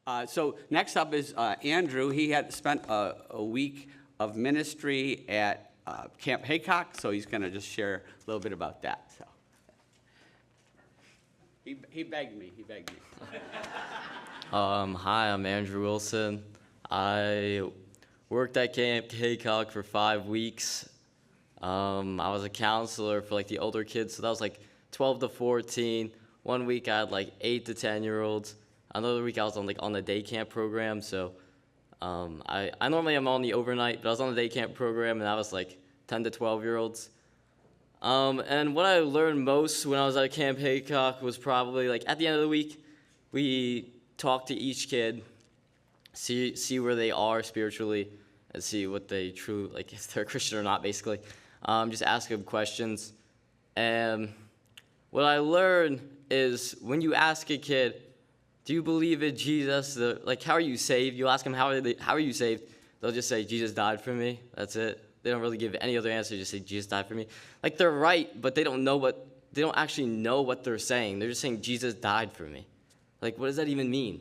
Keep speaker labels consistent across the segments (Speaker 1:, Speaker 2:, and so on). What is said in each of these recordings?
Speaker 1: So next up is Andrew. He had spent a week of ministry at Camp Haycock, so he's going to just share a little bit about that. So he begged me.
Speaker 2: Hi, I'm Andrew Wilson. I worked at Camp Haycock for 5 weeks. I was a counselor for the older kids, so that was 12 to 14. 1 week I had 8 to 10-year-olds. Another week I was on the day camp program. So I normally am on the overnight, but I was on the day camp program, and I was 10 to 12-year-olds. And what I learned most when I was at Camp Haycock was probably at the end of the week, we talked to each kid, see where they are spiritually, and see what they truly if they're a Christian or not, basically. Just ask them questions. And what I learned is when you ask a kid, do you believe in Jesus? How are you saved? You ask them, how are you saved? They'll just say, Jesus died for me. That's it. They don't really give any other answer. Just say, Jesus died for me. They're right, but they don't actually know what they're saying. They're just saying, Jesus died for me. What does that even mean?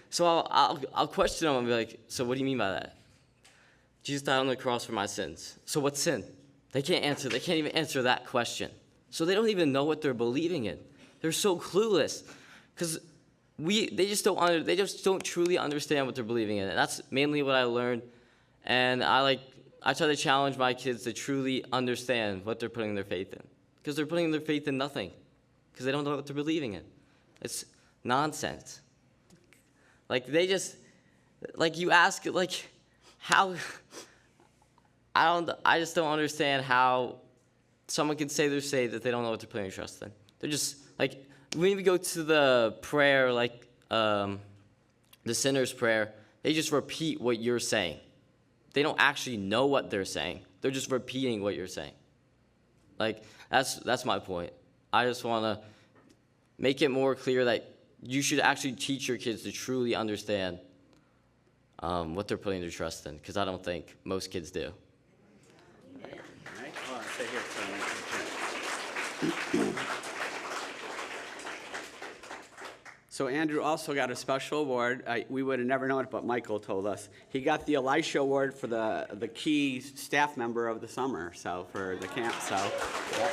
Speaker 2: So I'll question them and be like, so what do you mean by that? Jesus died on the cross for my sins. So what's sin? They can't even answer that question. So they don't even know what they're believing in. They're so clueless. Because they just don't truly understand what they're believing in. And that's mainly what I learned. And I try to challenge my kids to truly understand what they're putting their faith in. Because they're putting their faith in nothing. Because they don't know what they're believing in. It's nonsense. You ask, how, I just don't understand how someone can say they're saved that they don't know what they're putting their trust in. They're just, when we go to the prayer, the sinner's prayer, they just repeat what you're saying. They don't actually know what they're saying. They're just repeating what you're saying. That's my point. I just want to make it more clear that you should actually teach your kids to truly understand what they're putting their trust in, because I don't think most kids do.
Speaker 1: All right. Well, stay here. So Andrew also got a special award. We would have never known it, but Michael told us. He got the Elisha Award for the key staff member of the summer, so for the camp. So. Yeah.